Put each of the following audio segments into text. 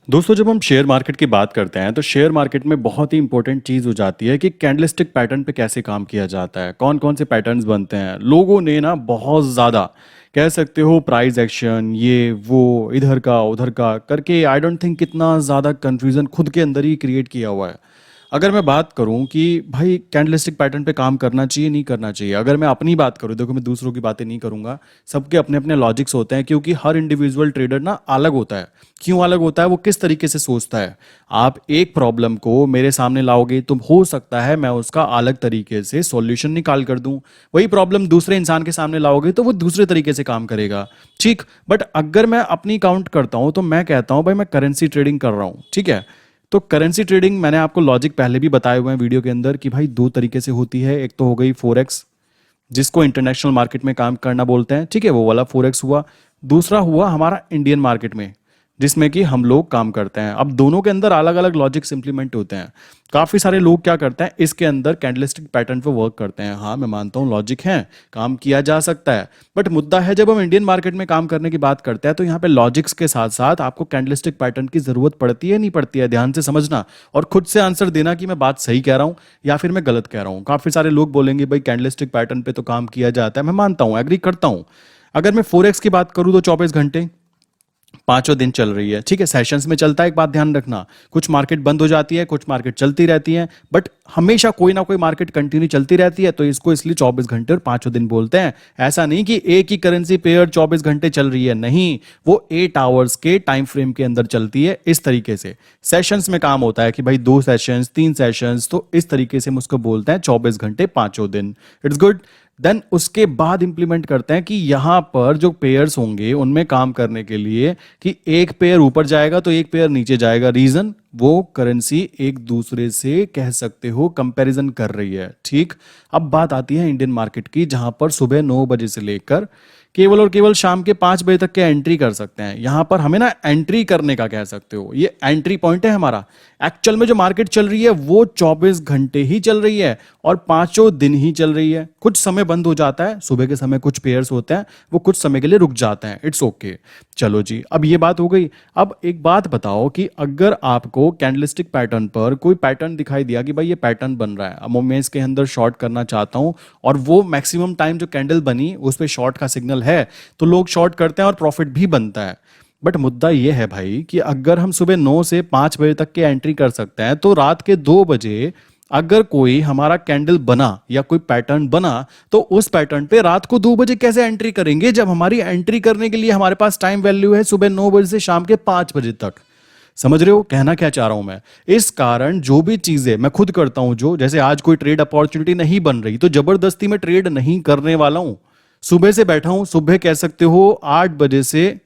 दोस्तों जब हम शेयर मार्केट की बात करते हैं तो शेयर मार्केट में बहुत ही इंपॉर्टेंट चीज़ हो जाती है कि कैंडलस्टिक पैटर्न पे कैसे काम किया जाता है, कौन कौन से पैटर्न्स बनते हैं। लोगों ने ना बहुत ज़्यादा कह सकते हो प्राइस एक्शन ये वो इधर का उधर का करके आई डोंट थिंक कितना ज़्यादा कन्फ्यूज़न खुद के अंदर ही क्रिएट किया हुआ है। अगर मैं बात करूं कि भाई कैंडलस्टिक पैटर्न पे काम करना चाहिए नहीं करना चाहिए, अगर मैं अपनी बात करूं, देखो मैं दूसरों की बातें नहीं करूंगा। सबके अपने अपने लॉजिक्स होते हैं क्योंकि हर इंडिविजुअल ट्रेडर ना अलग होता है। क्यों अलग होता है? वो किस तरीके से सोचता है। आप एक प्रॉब्लम को मेरे सामने लाओगे तो हो सकता है मैं उसका अलग तरीके से सॉल्यूशन निकाल कर दूं। वही प्रॉब्लम दूसरे इंसान के सामने लाओगे तो वो दूसरे तरीके से काम करेगा। ठीक, बट अगर मैं अपनी काउंट करता हूं तो मैं कहता हूं भाई मैं करेंसी ट्रेडिंग कर रहा हूं, ठीक है। तो करेंसी ट्रेडिंग मैंने आपको लॉजिक पहले भी बताए हुए हैं वीडियो के अंदर कि भाई दो तरीके से होती है। एक तो हो गई फोरेक्स, जिसको इंटरनेशनल मार्केट में काम करना बोलते हैं, ठीक है, वो वाला फोरेक्स हुआ। दूसरा हुआ हमारा इंडियन मार्केट में, जिसमें कि हम लोग काम करते हैं। अब दोनों के अंदर अलग अलग लॉजिक्स इंप्लीमेंट होते हैं। काफी सारे लोग क्या करते हैं, इसके अंदर कैंडलस्टिक पैटर्न पे वर्क करते हैं। हाँ मैं मानता हूँ लॉजिक है, काम किया जा सकता है। बट मुद्दा है जब हम इंडियन मार्केट में काम करने की बात करते हैं तो यहाँ पे लॉजिक्स के साथ साथ आपको कैंडलस्टिक पैटर्न की जरूरत पड़ती है नहीं पड़ती है, ध्यान से समझना और खुद से आंसर देना कि मैं बात सही कह रहा हूँ या फिर मैं गलत कह रहा हूँ। काफी सारे लोग बोलेंगे भाई कैंडलस्टिक पैटर्न पे तो काम किया जाता है, मैं मानता हूँ, एग्री करता हूँ। अगर मैं फोरेक्स की बात करूँ तो 24 घंटे पांचों दिन चल रही है, ठीक है, सेशंस में चलता है। एक बात ध्यान रखना, कुछ मार्केट बंद हो जाती है, कुछ मार्केट चलती रहती है, बट हमेशा कोई ना कोई मार्केट कंटिन्यू चलती रहती है, तो इसको इसलिए 24 घंटे और पांचों दिन बोलते हैं। ऐसा नहीं कि एक ही करेंसी पेयर 24 घंटे चल रही है, नहीं, वो 8 आवर्स के टाइम फ्रेम के अंदर चलती है। इस तरीके से सेशंस में काम होता है कि भाई 2 सेशंस 3 सेशंस, तो इस तरीके से हम उसको बोलते हैं 24 घंटे पांचों दिन। It's good. देन उसके बाद इंप्लीमेंट करते हैं कि यहां पर जो पेयर्स होंगे उनमें काम करने के लिए कि एक पेयर ऊपर जाएगा तो एक पेयर नीचे जाएगा। रीजन, वो करेंसी एक दूसरे से कह सकते हो कंपैरिजन कर रही है, ठीक। अब बात आती है इंडियन मार्केट की, जहां पर सुबह 9 बजे से लेकर केवल और केवल शाम के 5 बजे तक के एंट्री कर सकते हैं। यहां पर हमें ना एंट्री करने का कह सकते हो, ये एंट्री पॉइंट है हमारा। एक्चुअल में जो मार्केट चल रही है वो 24 घंटे ही चल रही है और पांचों दिन ही चल रही है। कुछ समय बंद हो जाता है, सुबह के समय कुछ पेयर्स होते हैं वो कुछ समय के लिए रुक जाते हैं, इट्स ओके। चलो जी, अब ये बात हो गई। अब एक बात बताओ कि अगर आपको कैंडलस्टिक पैटर्न पर कोई पैटर्न दिखाई दिया कि भाई ये पैटर्न बन रहा है, अब मैं इसके अंदर शॉर्ट करना चाहता हूं और वो मैक्सिमम टाइम जो कैंडल बनी उस पर शॉर्ट का सिग्नल है, तो लोग शॉर्ट करते हैं और प्रॉफिट भी बनता है। बट मुद्दा यह है भाई कि अगर हम सुबह 9 से 5 बजे तक के एंट्री कर सकते हैं तो रात के 2 बजे अगर कोई हमारा कैंडल बना या कोई पैटर्न बना तो उस पैटर्न पे रात को 2 बजे कैसे एंट्री करेंगे, जब हमारी एंट्री करने के लिए हमारे पास टाइम वैल्यू है सुबह 9 बजे से शाम के 5 बजे तक। समझ रहे हो कहना क्या चाह रहा हूं मैं? इस कारण जो भी चीजें मैं खुद करता हूं, जो जैसे आज कोई ट्रेड अपॉर्चुनिटी नहीं बन रही तो जबरदस्ती में ट्रेड नहीं करने वाला हूं। सुबह से बैठा हूं, सुबह कह सकते हो 8 बजे से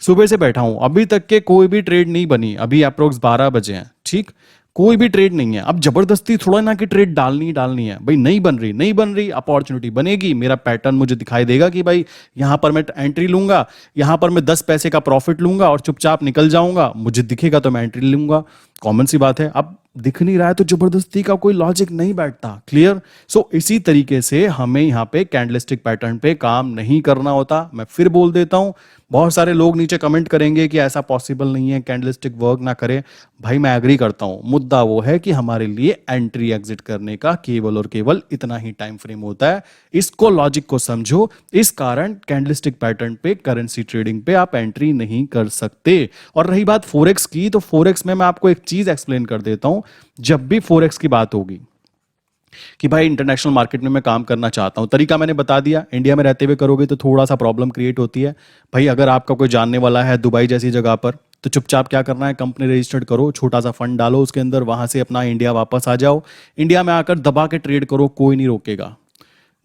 सुबह से बैठा हूं, अभी तक के कोई भी ट्रेड नहीं बनी। अभी अप्रोक्स 12 बजे हैं, ठीक, कोई भी ट्रेड नहीं है। अब जबरदस्ती थोड़ा ना कि ट्रेड डालनी ही डालनी है भाई, नहीं बन रही नहीं बन रही, अपॉर्चुनिटी बनेगी, मेरा पैटर्न मुझे दिखाई देगा कि भाई यहां पर मैं एंट्री लूंगा, यहां पर मैं 10 पैसे का प्रॉफिट लूंगा और चुपचाप निकल जाऊंगा, मुझे दिखेगा तो मैं एंट्री लूंगा। कॉमन सी बात है। अब दिख नहीं रहा है तो जबरदस्ती का कोई लॉजिक नहीं बैठता, क्लियर। सो इसी तरीके से हमें यहां पे कैंडलस्टिक पैटर्न पे काम नहीं करना होता। मैं फिर बोल देता हूं, बहुत सारे लोग नीचे कमेंट करेंगे कि ऐसा पॉसिबल नहीं है कैंडलस्टिक वर्क ना करे। भाई मैं एग्री करता हूं, मुद्दा वो है कि हमारे लिए एंट्री एग्जिट करने का केवल और केवल इतना ही टाइम फ्रेम होता है। इसको लॉजिक को समझो। इस कारण कैंडलस्टिक पैटर्न पे करेंसी ट्रेडिंग पे आप एंट्री नहीं कर सकते। और रही बात फोरेक्स की, तो फोरेक्स में मैं आपको एक चीज एक्सप्लेन कर देता हूं। जब भी फोरेक्स की बात होगी कि भाई इंटरनेशनल मार्केट में मैं काम करना चाहता हूं, तरीका मैंने बता दिया। इंडिया में रहते हुए करोगे तो थोड़ा सा प्रॉब्लम क्रिएट होती है। भाई अगर आपका कोई जानने वाला है दुबई जैसी जगह पर, तो चुपचाप क्या करना है, कंपनी रजिस्टर्ड करो, छोटा सा फंड डालो उसके अंदर, वहां से अपना इंडिया वापस आ जाओ। इंडिया में आकर दबा के ट्रेड करो, कोई नहीं रोकेगा।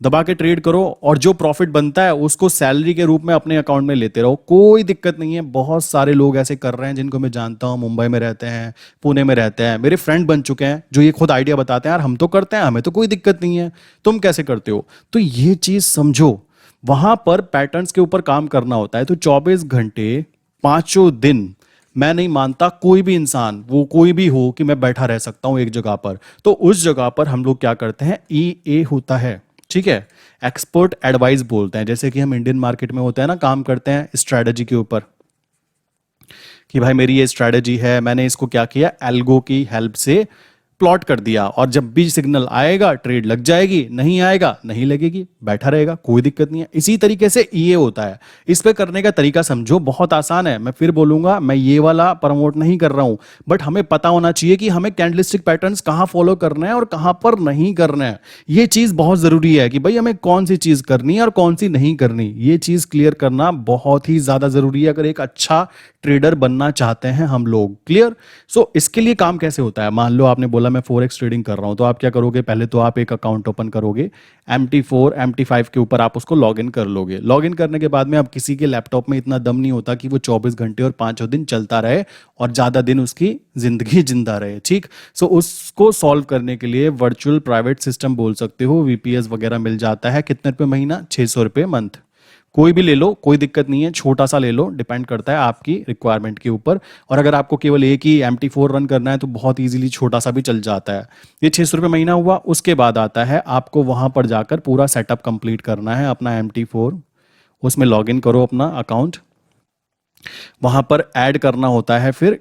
दबा के ट्रेड करो और जो प्रॉफिट बनता है उसको सैलरी के रूप में अपने अकाउंट में लेते रहो, कोई दिक्कत नहीं है। बहुत सारे लोग ऐसे कर रहे हैं जिनको मैं जानता हूं, मुंबई में रहते हैं, पुणे में रहते हैं, मेरे फ्रेंड बन चुके हैं जो ये खुद आइडिया बताते हैं, यार हम तो करते हैं, हमें तो कोई दिक्कत नहीं है, तुम कैसे करते हो? तो ये चीज समझो, वहां पर पैटर्न्स के ऊपर काम करना होता है। तो 24 घंटे पांचों दिन मैं नहीं मानता कोई भी इंसान, वो कोई भी हो, कि मैं बैठा रह सकता हूं एक जगह पर। तो उस जगह पर हम लोग क्या करते हैं, ई ए होता है, ठीक है, एक्सपर्ट एडवाइस बोलते हैं। जैसे कि हम इंडियन मार्केट में होते हैं ना, काम करते हैं स्ट्रेटजी के ऊपर कि भाई मेरी ये स्ट्रैटेजी है, मैंने इसको क्या किया, एल्गो की हेल्प से प्लॉट कर दिया, और जब भी सिग्नल आएगा ट्रेड लग जाएगी, नहीं आएगा नहीं लगेगी, बैठा रहेगा, कोई दिक्कत नहीं है। इसी तरीके से ये होता है। इस पे करने का तरीका समझो, बहुत आसान है। मैं फिर बोलूंगा, मैं ये वाला प्रमोट नहीं कर रहा हूं, बट हमें पता होना चाहिए कि हमें कैंडलिस्टिक पैटर्न्स कहां फॉलो करना है और कहां पर नहीं करना है। ये चीज बहुत जरूरी है कि भाई हमें कौन सी चीज करनी है और कौन सी नहीं करनी। ये चीज क्लियर करना बहुत ही ज्यादा जरूरी है अगर एक अच्छा ट्रेडर बनना चाहते हैं हम लोग। क्लियर? सो इसके लिए काम कैसे होता है? मान लो आपने बोला मैं फॉरेक्स ट्रेडिंग कर रहा हूं, तो आप क्या करोगे? पहले तो आप एक अकाउंट ओपन करोगे MT4 MT5 के ऊपर, आप उसको लॉग इन कर लोगे। लॉग इन करने के बाद में अब किसी के लैपटॉप में इतना दम नहीं होता कि वो 24 घंटे और 5 दिन चलता रहे और ज्यादा दिन उसकी जिंदगी जिंदा रहे। ठीक? सो उसको सॉल्व करने के लिए वर्चुअल प्राइवेट सिस्टम बोल सकते हो, VPS वगैरह मिल जाता है। कितने रुपए महीना? 600 रुपये मंथ। कोई भी ले लो, कोई दिक्कत नहीं है, छोटा सा ले लो, डिपेंड करता है आपकी रिक्वायरमेंट के ऊपर। और अगर आपको केवल एक ही MT4 रन करना है तो बहुत इजीली छोटा सा भी चल जाता है। ये 600 रुपये महीना हुआ। उसके बाद आता है आपको वहां पर जाकर पूरा सेटअप कंप्लीट करना है अपना MT4, उसमें लॉग इन करो अपना अकाउंट, वहां पर ऐड करना होता है फिर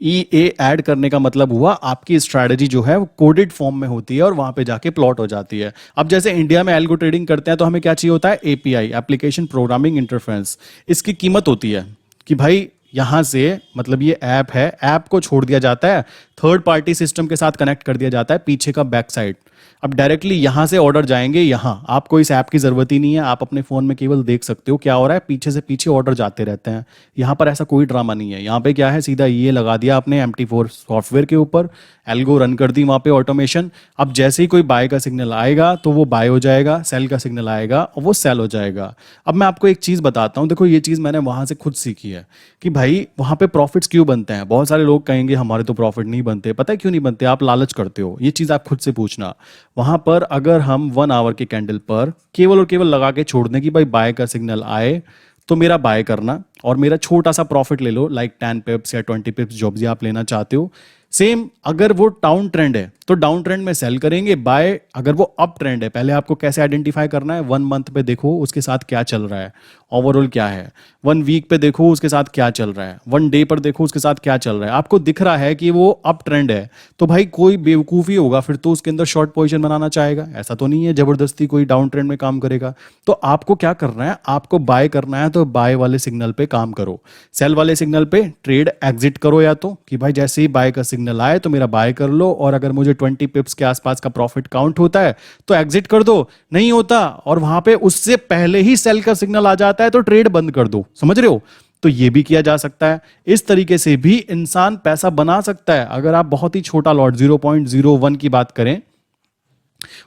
EA ऐड करने का मतलब हुआ आपकी स्ट्रैटेजी जो है वो कोडेड फॉर्म में होती है और वहां पे जाके प्लॉट हो जाती है। अब जैसे इंडिया में एल्गो ट्रेडिंग करते हैं तो हमें क्या चाहिए होता है? API, application programming interference. इसकी कीमत होती है कि भाई यहां से, मतलब ये ऐप है, ऐप को छोड़ दिया जाता है, थर्ड पार्टी सिस्टम के साथ कनेक्ट कर दिया जाता है पीछे का बैक साइड। अब डायरेक्टली यहां से ऑर्डर जाएंगे यहां, आपको इस ऐप की जरूरत ही नहीं है, आप अपने फोन में केवल देख सकते हो क्या हो रहा है, पीछे से पीछे ऑर्डर जाते रहते हैं। यहां पर ऐसा कोई ड्रामा नहीं है। यहां पे क्या है, सीधा ये लगा दिया आपने MT4 सॉफ्टवेयर के ऊपर, एल्गो रन कर दी वहां पे ऑटोमेशन। अब जैसे ही कोई बाय का सिग्नल आएगा तो वो बाय हो जाएगा, सेल का सिग्नल आएगा और वो सेल हो जाएगा। अब मैं आपको एक चीज बताता हूं, देखो ये चीज मैंने वहां से खुद सीखी है कि भाई वहां पे प्रॉफिट्स क्यों बनते हैं। बहुत सारे लोग कहेंगे हमारे तो प्रॉफिट नहीं बनते, पता है क्यों नहीं बनते? आप लालच करते हो। ये चीज आप खुद से पूछना। वहां पर अगर हम 1 आवर के कैंडल पर केवल और केवल लगा के छोड़ दें कि भाई बाय का सिग्नल आए तो मेरा बाय करना और मेरा छोटा सा प्रॉफिट ले लो, लाइक 10 पिप्स या 20 पिप्स जो भी आप लेना चाहते हो। सेम अगर वो डाउन ट्रेंड है तो डाउन ट्रेंड में सेल करेंगे, बाय अगर वो अप ट्रेंड है। पहले आपको कैसे आइडेंटिफाई करना है? 1 मंथ पे देखो उसके साथ क्या चल रहा है, ओवरऑल क्या है। 1 वीक पे देखो उसके साथ क्या चल रहा है, 1 डे पर देखो उसके साथ क्या चल रहा है। आपको दिख रहा है कि वो अप ट्रेंड है तो भाई कोई बेवकूफ़ी होगा फिर तो उसके अंदर शॉर्ट पोजीशन बनाना चाहेगा। ऐसा तो नहीं है जबरदस्ती कोई डाउन ट्रेंड में काम करेगा। तो आपको क्या करना है? आपको बाय करना है तो बाय वाले सिग्नल पे काम करो, सेल वाले सिग्नल पे ट्रेड एग्जिट करो, या तो कि भाई जैसे ही बाय का सिग्नल आए तो मेरा बाय कर लो, और अगर मुझे 20 पिप्स के आसपास का प्रॉफिट काउंट होता है तो एग्जिट कर दो, नहीं होता और वहां पे उससे पहले ही सेल का सिग्नल आ जाता है तो ट्रेड बंद कर दो। समझ रहे हो? तो ये भी किया जा सकता है। इस तरीके से भी इंसान पैसा बना सकता है। अगर आप बहुत ही छोटा लॉट 0.01 की बात करें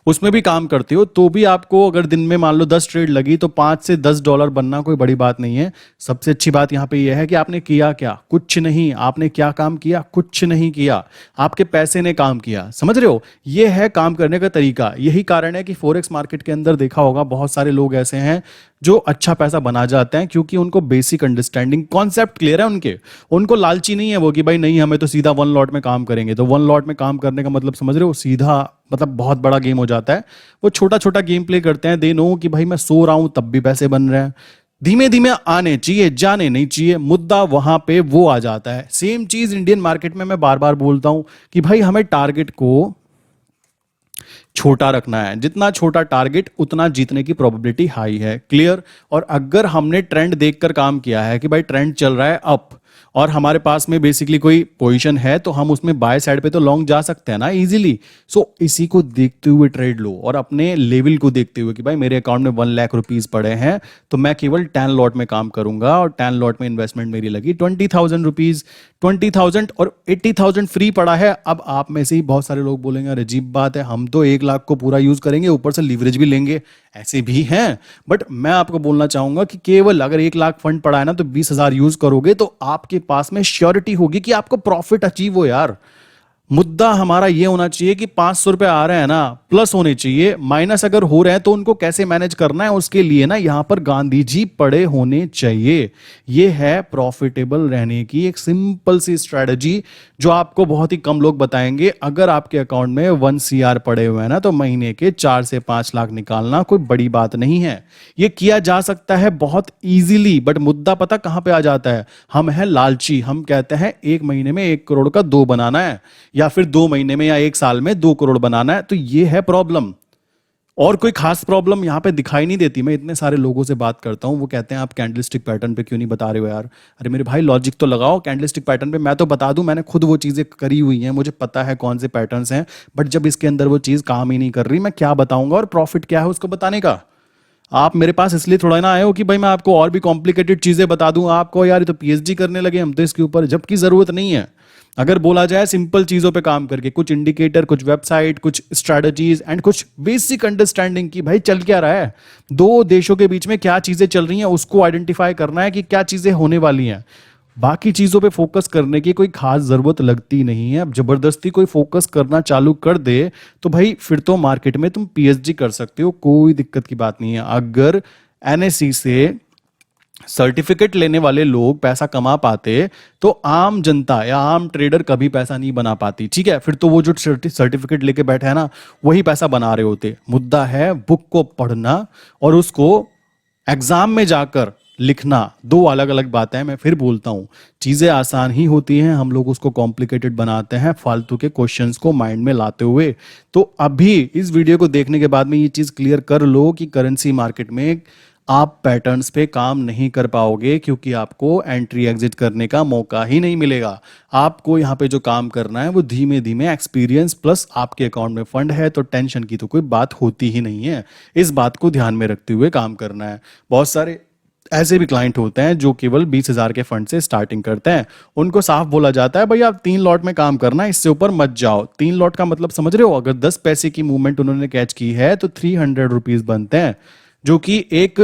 उसमें भी काम करते हो तो भी आपको अगर दिन में मान लो 10 ट्रेड लगी तो $5 से 10 बनना कोई बड़ी बात नहीं है। सबसे अच्छी बात यहां पे यह है कि आपने किया क्या? कुछ नहीं। आपने क्या काम किया? कुछ नहीं किया। आपके पैसे ने काम किया। समझ रहे हो? यह है काम करने का तरीका। यही कारण है कि फॉरेक्स मार्केट के अंदर देखा होगा बहुत सारे लोग ऐसे हैं जो अच्छा पैसा बना जाते हैं क्योंकि उनको बेसिक अंडरस्टैंडिंग, कॉन्सेप्ट क्लियर है उनके। उनको लालची नहीं है वो कि भाई नहीं हमें तो सीधा 1 लॉट में काम करेंगे। तो 1 लॉट में काम करने का मतलब समझ रहे हो? सीधा मतलब बहुत बड़ा गेम हो जाता है। वो छोटा छोटा गेम प्ले करते हैं। दे नो कि भाई मैं सो रहा हूं तब भी पैसे बन रहे हैं। धीमे धीमे आने चाहिए, जाने नहीं चाहिए। मुद्दा वहां पे वो आ जाता है। सेम चीज इंडियन मार्केट में मैं बार बार बोलता हूं कि भाई हमें टारगेट को छोटा रखना है। जितना छोटा टारगेट उतना जीतने की प्रोबेबिलिटी हाई है। क्लियर? और अगर हमने ट्रेंड देखकर काम किया है कि भाई ट्रेंड चल रहा है अप और हमारे पास में बेसिकली कोई पोजीशन है तो हम उसमें बाय साइड पे तो लॉन्ग जा सकते हैं ना इजीली। सो इसी को देखते हुए ट्रेड लो और अपने लेवल को देखते हुए कि भाई मेरे अकाउंट में 1 लाख रुपीज पड़े हैं तो मैं केवल 10 लॉट में काम करूंगा और 10 लॉट में इन्वेस्टमेंट मेरी लगी 20,000 रुपीज। 20,000 और 80,000 फ्री पड़ा है। अब आप में से ही बहुत सारे लोग बोलेंगे अरे अजीब बात है, हम तो 1 लाख को पूरा यूज करेंगे ऊपर से लीवरेज भी लेंगे। ऐसे भी हैं। बट मैं आपको बोलना चाहूंगा कि केवल अगर 1 लाख फंड पड़ा है ना तो 20,000 यूज करोगे तो आपके पास में श्योरिटी होगी कि आपको प्रॉफिट अचीव हो यार। मुद्दा हमारा ये होना चाहिए कि 500 रुपए आ रहे हैं ना, प्लस होने चाहिए, माइनस अगर हो रहे हैं तो उनको कैसे मैनेज करना है, उसके लिए ना यहां पर गांधी जी पड़े होने चाहिए। ये है प्रॉफिटेबल रहने की एक सिंपल सी स्ट्रेटजी जो आपको बहुत ही कम लोग बताएंगे। अगर आपके अकाउंट में 1 CR पड़े हुए हैं ना, तो महीने के 4 से 5 लाख निकालना कोई बड़ी बात नहीं है। ये किया जा सकता है बहुत इजीली, बट मुद्दा पता कहां पे आ जाता है, हम है लालची। हम कहते हैं 1 महीने में 1 करोड़ का 2 बनाना है, या फिर 2 महीने में या 1 साल में 2 करोड़ बनाना है। तो ये है प्रॉब्लम, और कोई खास प्रॉब्लम यहाँ पे दिखाई नहीं देती। मैं इतने सारे लोगों से बात करता हूँ, वो कहते हैं आप कैंडलस्टिक पैटर्न पे क्यों नहीं बता रहे हो यार। अरे मेरे भाई लॉजिक तो लगाओ कैंडलस्टिक पैटर्न पे। मैं तो बता दूं, मैंने खुद वो चीज़ें करी हुई हैं, मुझे पता है कौन से पैटर्न्स हैं, बट जब इसके अंदर वो चीज़ काम ही नहीं कर रही, मैं क्या बताऊंगा, और प्रॉफिट क्या है उसको बताने का। आप मेरे पास इसलिए थोड़ा ना आए हो कि भाई मैं आपको और भी कॉम्प्लिकेटेड चीजें बता दूं, आपको यार ये तो पीएचडी करने लगे हम तो इसके ऊपर, जबकि जरूरत नहीं है। अगर बोला जाए सिंपल चीजों पे काम करके, कुछ इंडिकेटर, कुछ वेबसाइट, कुछ स्ट्रेटजीज एंड कुछ बेसिक अंडरस्टैंडिंग की भाई चल क्या रहा है, दो देशों के बीच में क्या चीजें चल रही हैं, उसको आइडेंटिफाई करना है कि क्या चीजें होने वाली हैं। बाकी चीजों पे फोकस करने की कोई खास जरूरत लगती नहीं है। अब जबरदस्ती कोई फोकस करना चालू कर दे तो भाई फिर तो मार्केट में तुम पीएचडी कर सकते हो, कोई दिक्कत की बात नहीं है। अगर एनएससी से सर्टिफिकेट लेने वाले लोग पैसा कमा पाते तो आम जनता या आम ट्रेडर कभी पैसा नहीं बना पाती। ठीक है, फिर तो वो जो सर्टिफिकेट लेके बैठे हैं ना, वही पैसा बना रहे होते। मुद्दा है बुक को पढ़ना और उसको एग्जाम में जाकर लिखना, दो अलग अलग बातें हैं। मैं फिर बोलता हूं, चीजें आसान ही होती हैं, हम लोग उसको कॉम्प्लिकेटेड बनाते हैं फालतू के क्वेश्चंस को माइंड में लाते हुए। तो अभी इस वीडियो को देखने के बाद में ये चीज क्लियर कर लो कि करेंसी मार्केट में आप पैटर्न्स पे काम नहीं कर पाओगे, क्योंकि आपको एंट्री एग्जिट करने का मौका ही नहीं मिलेगा। आपको यहाँ पे जो काम करना है वो धीमे धीमे एक्सपीरियंस प्लस आपके अकाउंट में फंड है, तो टेंशन की तो कोई बात होती ही नहीं है। इस बात को ध्यान में रखते हुए काम करना है। बहुत सारे ऐसे भी क्लाइंट होते हैं जो केवल 20,000 के फंड से स्टार्टिंग करते हैं। उनको साफ बोला जाता है भाई आप 3 लॉट में काम करना, इससे ऊपर मत जाओ। 3 लॉट का मतलब समझ रहे हो, अगर 10 पैसे की मूवमेंट उन्होंने कैच की है तो 300 रुपीज बनते हैं, जो कि एक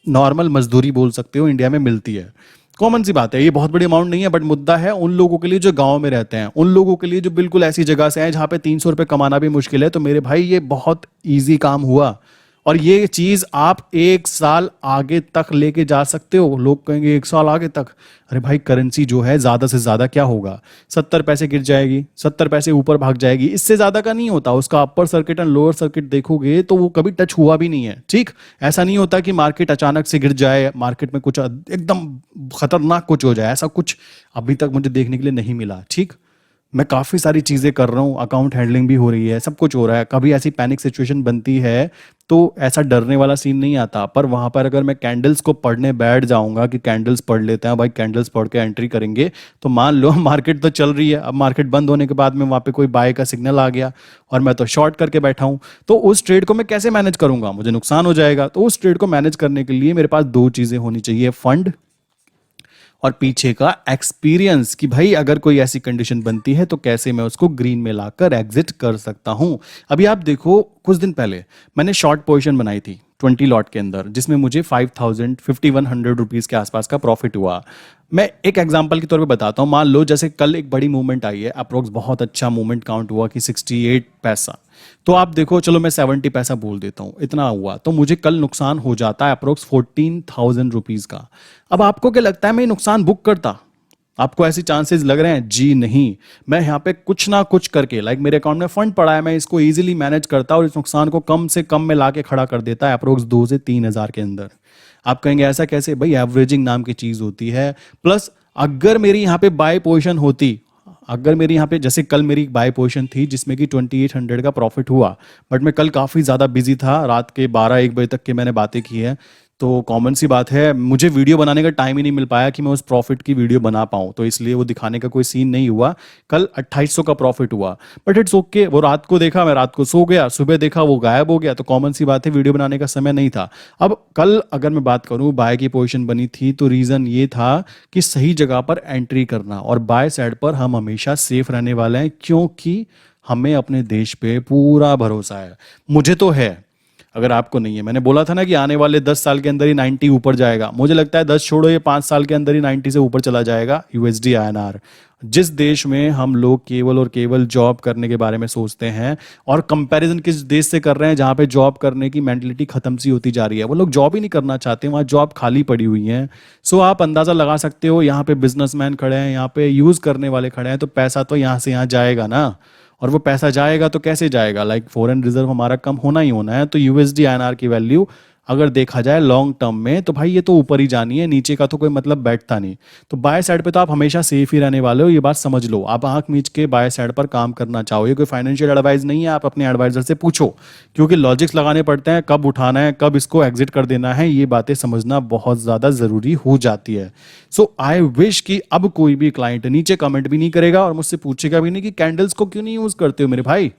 नॉर्मल मजदूरी बोल सकते हो इंडिया में मिलती है। कॉमन सी बात है, ये बहुत बड़ी अमाउंट नहीं है, बट मुद्दा है उन लोगों के लिए जो गांव में रहते हैं, उन लोगों के लिए जो बिल्कुल ऐसी जगह से हैं जहां पे 300 रुपए कमाना भी मुश्किल है। तो मेरे भाई ये बहुत ईजी काम हुआ, और ये चीज आप 1 साल आगे तक लेके जा सकते हो। लोग कहेंगे 1 साल आगे तक, अरे भाई करेंसी जो है ज्यादा से ज्यादा क्या होगा, 70 पैसे गिर जाएगी, 70 पैसे ऊपर भाग जाएगी, इससे ज्यादा का नहीं होता। उसका upper circuit and lower circuit देखोगे तो वो कभी टच हुआ भी नहीं है। ठीक, ऐसा नहीं होता कि मार्केट अचानक से गिर जाए, मार्केट में कुछ एकदम खतरनाक कुछ हो जाए, ऐसा कुछ अभी तक मुझे देखने के लिए नहीं मिला। ठीक, मैं काफ़ी सारी चीज़ें कर रहा हूँ, अकाउंट हैंडलिंग भी हो रही है, सब कुछ हो रहा है। कभी ऐसी पैनिक सिचुएशन बनती है तो ऐसा डरने वाला सीन नहीं आता, पर वहाँ पर अगर मैं कैंडल्स को पढ़ने बैठ जाऊंगा कि कैंडल्स पढ़ लेते हैं भाई, कैंडल्स पढ़ के एंट्री करेंगे, तो मान लो मार्केट तो चल रही है, अब मार्केट बंद होने के बाद में वहाँ पे कोई बाय का सिग्नल आ गया और मैं तो शॉर्ट करके बैठा हूँ, तो उस ट्रेड को मैं कैसे मैनेज करूंगा, मुझे नुकसान हो जाएगा। तो उस ट्रेड को मैनेज करने के लिए मेरे पास दो चीज़ें होनी चाहिए, फंड और पीछे का एक्सपीरियंस, कि भाई अगर कोई ऐसी कंडीशन बनती है तो कैसे मैं उसको ग्रीन में लाकर एग्जिट कर सकता हूं। अभी आप देखो, कुछ दिन पहले मैंने शॉर्ट पोजीशन बनाई थी 20 लॉट के अंदर, जिसमें मुझे 5100 के आसपास का प्रॉफिट हुआ। मैं एक एग्जांपल के तौर पे बताता हूं, मान लो जैसे कल एक बड़ी मूवमेंट आई है, अप्रोक्स बहुत अच्छा मूवमेंट काउंट हुआ कि 68 पैसा, तो आप देखो, चलो मैं 70 पैसा बोल देता हूं, इतना हुआ, तो मुझे कल नुकसान हो जाता है अप्रोक्स 14,000 रुपीज का। अब आपको क्या लगता है मैं ये नुकसान बुक करता? आपको ऐसी चांसेस लग रहे हैं? जी नहीं। मैं यहाँ पे कुछ ना कुछ करके, लाइक मेरे अकाउंट में फंड पड़ा है, मैं इसको इजीली मैनेज करता और इस नुकसान को कम से कम में लाके खड़ा कर देता है अप्रोक्स 2 से 3 हजार के अंदर। आप कहेंगे ऐसा कैसे? भाई एवरेजिंग नाम की चीज होती है। प्लस अगर मेरी यहाँ पे बाय पोजीशन होती, अगर मेरी यहाँ पे जैसे कल मेरी बाय पोजीशन थी जिसमें कि 2800 का प्रॉफिट हुआ, बट मैं कल काफ़ी ज़्यादा बिजी था, रात के 12-1 बजे तक के मैंने बातें की है, तो कॉमन सी बात है मुझे वीडियो बनाने का टाइम ही नहीं मिल पाया कि मैं उस प्रॉफिट की वीडियो बना पाऊँ, तो इसलिए वो दिखाने का कोई सीन नहीं हुआ। कल 2800 का प्रॉफिट हुआ, बट इट्स ओके, वो रात को देखा, मैं रात को सो गया, सुबह देखा वो गायब हो गया, तो कॉमन सी बात है वीडियो बनाने का समय नहीं था। अब कल अगर मैं बात करूँ, बाय की पोजीशन बनी थी, तो रीज़न ये था कि सही जगह पर एंट्री करना, और बाय साइड पर हम हमेशा सेफ रहने वाले हैं, क्योंकि हमें अपने देश पे पूरा भरोसा है। मुझे तो है, अगर आपको नहीं है, मैंने बोला था ना कि आने वाले 10 साल के अंदर ही 90 ऊपर जाएगा, मुझे लगता है 10 छोड़ो, ये 5 साल के अंदर ही 90 से ऊपर चला जाएगा यूएसडी आईएनआर। जिस देश में हम लोग केवल और केवल जॉब करने के बारे में सोचते हैं, और कंपैरिजन किस देश से कर रहे हैं जहां पे जॉब करने की मेंटलिटी खत्म सी होती जा रही है, वो लोग जॉब ही नहीं करना चाहते, वहां जॉब खाली पड़ी हुई है। सो आप अंदाजा लगा सकते हो, यहाँ पे बिजनेसमैन खड़े हैं, यहाँ पे यूज करने वाले खड़े हैं, तो पैसा तो यहाँ से यहाँ जाएगा ना। और वो पैसा जाएगा तो कैसे जाएगा, लाइक फॉरेन रिजर्व हमारा कम होना ही होना है, तो यूएसडी आईएनआर की वैल्यू अगर देखा जाए लॉन्ग टर्म में तो भाई ये तो ऊपर ही जानी है, नीचे का तो कोई मतलब बैठता नहीं। तो बाय साइड पे तो आप हमेशा सेफ ही रहने वाले हो, ये बात समझ लो। आप आंख मीच के बाय साइड पर काम करना चाहो, ये कोई फाइनेंशियल एडवाइस नहीं है, आप अपने एडवाइजर से पूछो, क्योंकि लॉजिक्स लगाने पड़ते हैं, कब उठाना है, कब इसको एग्जिट कर देना है, ये बातें समझना बहुत ज़्यादा ज़रूरी हो जाती है। सो आई विश कि अब कोई भी क्लाइंट नीचे कमेंट भी नहीं करेगा और मुझसे पूछेगा भी नहीं कि कैंडल्स को क्यों नहीं यूज़ करते हो मेरे भाई,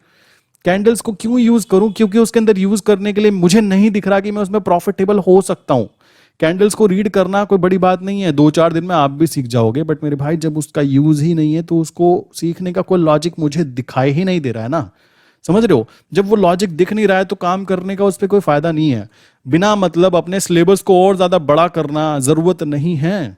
कैंडल्स को क्यों यूज करूं, क्योंकि उसके अंदर यूज करने के लिए मुझे नहीं दिख रहा कि मैं उसमें प्रॉफिटेबल हो सकता हूं। कैंडल्स को रीड करना कोई बड़ी बात नहीं है, 2-4 दिन में आप भी सीख जाओगे, बट मेरे भाई जब उसका यूज ही नहीं है तो उसको सीखने का कोई लॉजिक मुझे दिखाई ही नहीं दे रहा है ना। समझ रहे हो, जब वो लॉजिक दिख नहीं रहा है तो काम करने का उस पर कोई फायदा नहीं है। बिना मतलब अपने सिलेबस को और ज्यादा बड़ा करना जरूरत नहीं है।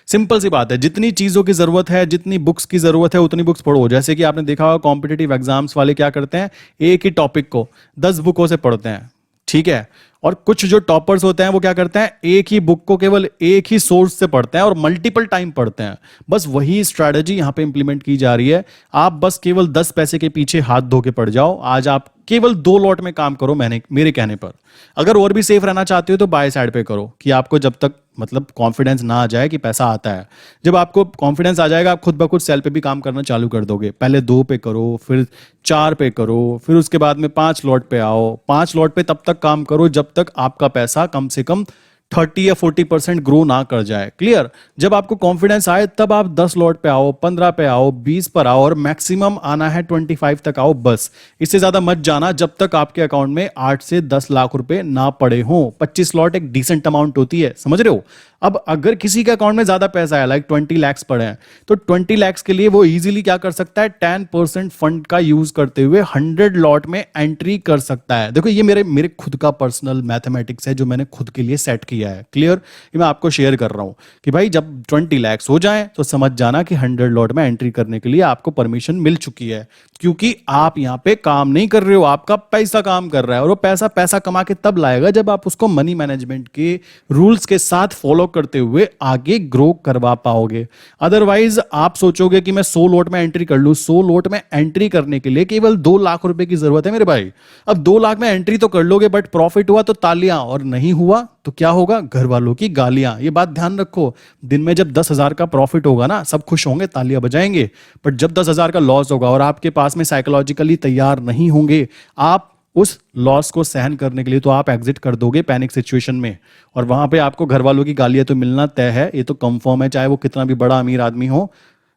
सिंपल सी बात है, जितनी चीजों की जरूरत है, जितनी बुक्स की जरूरत है, उतनी बुक्स पढ़ो। जैसे कि आपने देखा होगा कॉम्पिटिटिव एग्जाम्स वाले क्या करते हैं, एक ही टॉपिक को 10 बुकों से पढ़ते हैं, ठीक है। और कुछ जो टॉपर्स होते हैं वो क्या करते हैं, एक ही बुक को केवल एक ही सोर्स से पढ़ते हैं और मल्टीपल टाइम पढ़ते हैं। बस वही स्ट्रैटेजी यहां पे इंप्लीमेंट की जा रही है। आप बस केवल 10 पैसे के पीछे हाथ धो के पड़ जाओ। आज आप केवल 2 लॉट में काम करो, मैंने मेरे कहने पर। अगर और भी सेफ रहना चाहते हो तो बाय साइड पे करो, कि आपको जब तक मतलब कॉन्फिडेंस ना आ जाए कि पैसा आता है। जब आपको कॉन्फिडेंस आ जाएगा, आप खुद ब खुद सेल पे भी काम करना चालू कर दोगे। पहले 2 पे करो, फिर 4 पे करो, फिर उसके बाद में 5 लॉट पे आओ। 5 लॉट पे तब तक काम करो जब तक आपका पैसा कम से कम 30 या 40% ग्रो ना कर जाए। क्लियर। जब आपको कॉन्फिडेंस आए तब आप 10 लॉट पे आओ, 15 पे आओ, 20 पर आओ, और मैक्सिमम आना है 25 तक आओ बस। इससे ज्यादा मत जाना जब तक आपके अकाउंट में 8 से 10 लाख रुपए ना पड़े हों। 25 लॉट एक डिसेंट अमाउंट होती है, समझ रहे हो। अब अगर किसी के अकाउंट में ज्यादा पैसा है, लाइक 20 लैक्स पड़े हैं, तो 20 लैक्स के लिए वो इजीली क्या कर सकता है, 10% फंड का यूज करते हुए 100 लॉट में एंट्री कर सकता है। देखो ये मेरे मेरे खुद का पर्सनल मैथमेटिक्स है जो मैंने खुद के लिए सेट किया है। क्लियर। ये मैं आपको शेयर कर रहा हूं कि भाई जब 20 लैक्स हो जाए तो समझ जाना कि 100 लॉट में एंट्री करने के लिए आपको परमिशन मिल चुकी है, क्योंकि आप यहां पे काम नहीं कर रहे हो, आपका पैसा काम कर रहा है। और वो पैसा पैसा कमा के तब लाएगा जब आप उसको मनी मैनेजमेंट के रूल्स के साथ फॉलो करते हुए आगे ग्रो करवा पाओगे। अदरवाइज आप सोचोगे कि मैं 100 लोट में एंट्री कर लूं। 100 लोट में एंट्री करने के लिए केवल 2 लाख रुपए की जरूरत है मेरे भाई। अब 2 लाख में एंट्री तो कर लोगे, बट प्रॉफिट हुआ तो तालियां, और नहीं हुआ तो क्या होगा, घर वालों की गालियां। ये बात ध्यान रखो। दिन में जब 10,000 का प्रॉफिट होगा ना, सब खुश होंगे, तालियां बजाएंगे। बट जब 10,000 का लॉस होगा और आपके पास में साइकोलॉजिकली तैयार नहीं होंगे आप उस लॉस को सहन करने के लिए, तो आप एग्जिट कर दोगे पैनिक सिचुएशन में। और वहां पे आपको घर वालों की गालियां तो मिलना तय है, ये तो कंफर्म है, चाहे वो कितना भी बड़ा अमीर आदमी हो।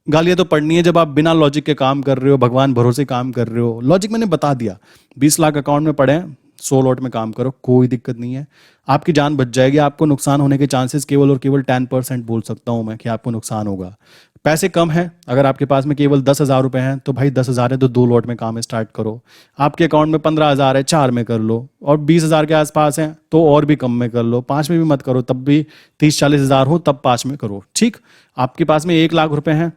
गालियां तो पड़नी है जब आप बिना लॉजिक के काम कर रहे हो, भगवान भरोसे काम कर रहे हो। लॉजिक मैंने बता दिया, 20 लाख अकाउंट में पड़े हैं, 100 लॉट में काम करो, कोई दिक्कत नहीं है, आपकी जान बच जाएगी। आपको नुकसान होने के चांसेस केवल और केवल 10% बोल सकता हूं मैं कि आपको नुकसान होगा। पैसे कम है, अगर आपके पास में केवल 10,000 रुपए हैं तो भाई 10,000 है तो 2 लॉट में काम स्टार्ट करो। आपके अकाउंट में 15,000 है, 4 में कर लो। और 20,000 के आसपास है तो और भी कम में कर लो, 5 में भी मत करो, तब भी 30-40,000 हो तब 5 में करो, ठीक। आपके पास में 1 लाख रुपए हैं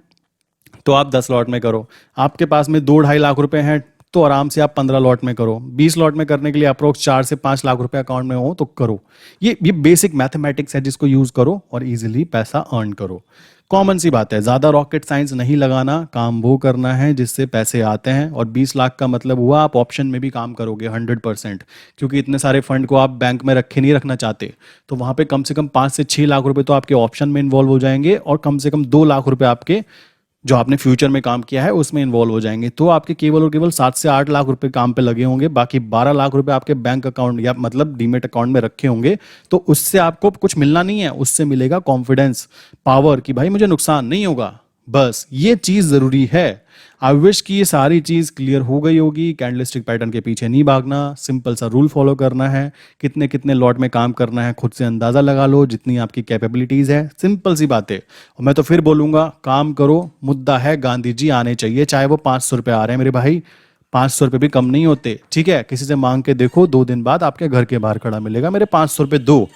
तो आप 10 लॉट में करो। आपके पास में 2-2.5 लाख रुपए हैं तो आराम से आप 15 लॉट में करो। 20 लॉट में करने के लिए अप्रोक्स 4 से 5 लाख रुपए अकाउंट में हो तो करो। ये बेसिक मैथमेटिक्स है जिसको यूज करो और इजीली पैसा अर्न करो। कॉमन सी बात है, ज्यादा रॉकेट साइंस नहीं लगाना, काम वो करना है जिससे पैसे आते हैं। और 20 लाख का मतलब हुआ आप ऑप्शन में भी काम करोगे 100%, क्योंकि इतने सारे फंड को आप बैंक में रखे नहीं रखना चाहते। तो वहां पे कम से कम 5 से 6 लाख रुपए तो आपके ऑप्शन में इन्वॉल्व हो जाएंगे, और कम से कम 2 लाख रुपए आपके जो आपने फ्यूचर में काम किया है उसमें इन्वॉल्व हो जाएंगे। तो आपके केवल और केवल 7 से 8 लाख रुपए काम पे लगे होंगे, बाकी 12 लाख रुपए आपके बैंक अकाउंट या मतलब डीमेट अकाउंट में रखे होंगे। तो उससे आपको कुछ मिलना नहीं है, उससे मिलेगा कॉन्फिडेंस, पावर, कि भाई मुझे नुकसान नहीं होगा। बस ये चीज जरूरी है। आई विश कि ये सारी चीज क्लियर हो गई होगी। कैंडलस्टिक पैटर्न के पीछे नहीं भागना, सिंपल सा रूल फॉलो करना है, कितने कितने लॉट में काम करना है खुद से अंदाजा लगा लो, जितनी आपकी कैपेबिलिटीज है, सिंपल सी बातें। और मैं तो फिर बोलूंगा काम करो, मुद्दा है गांधी जी आने चाहिए, चाहे वो 500 रुपये आ रहे हैं मेरे भाई, ₹500 भी कम नहीं होते, ठीक है? किसी से मांग के देखो, 2 दिन बाद आपके घर के बाहर खड़ा मिलेगा, मेरे ₹500 दो।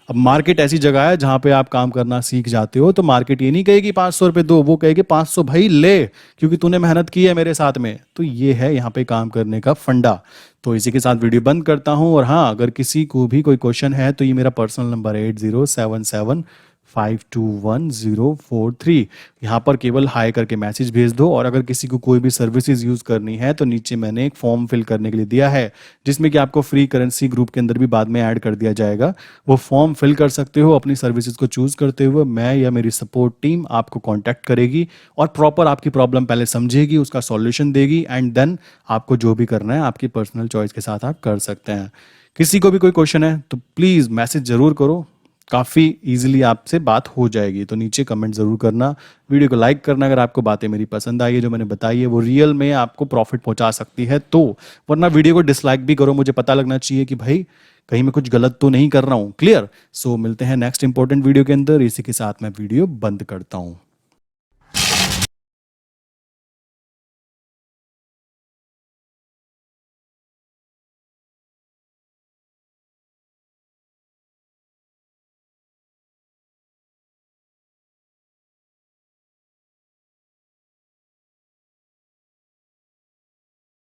अब मार्केट ऐसी जगह है जहां पे आप काम करना सीख जाते हो, तो मार्केट ये नहीं कहेगी ₹500 दो, वो कहेगी 500 भाई ले, क्योंकि तूने मेहनत की है मेरे साथ में। तो ये है यहाँ पे काम करने का फंडा। तो इसी के साथ वीडियो बंद करता हूँ। और हाँ, अगर किसी को भी कोई क्वेश्चन है तो ये मेरा पर्सनल नंबर है 8077521043। यहाँ पर केवल हाई करके मैसेज भेज दो। और अगर किसी को कोई भी सर्विसेज यूज़ करनी है तो नीचे मैंने एक फॉर्म फिल करने के लिए दिया है, जिसमें कि आपको फ्री करेंसी ग्रुप के अंदर भी बाद में ऐड कर दिया जाएगा। वो फॉर्म फिल कर सकते हो, अपनी सर्विसेज को चूज़ करते हुए मैं या मेरी सपोर्ट टीम आपको कॉन्टैक्ट करेगी और प्रॉपर आपकी प्रॉब्लम पहले समझेगी, उसका सॉल्यूशन देगी, एंड देन आपको जो भी करना है आपकी पर्सनल चॉइस के साथ आप कर सकते हैं। किसी को भी कोई क्वेश्चन है तो प्लीज़ मैसेज ज़रूर करो, काफ़ी इजीली आपसे बात हो जाएगी। तो नीचे कमेंट ज़रूर करना, वीडियो को लाइक करना अगर आपको बातें मेरी पसंद आई है, जो मैंने बताई है वो रियल में आपको प्रॉफिट पहुंचा सकती है तो। वरना वीडियो को डिसलाइक भी करो, मुझे पता लगना चाहिए कि भाई कहीं मैं कुछ गलत तो नहीं कर रहा हूँ। क्लियर? सो मिलते हैं नेक्स्ट इंपॉर्टेंट वीडियो के अंदर। इसी के साथ मैं वीडियो बंद करता हूँ।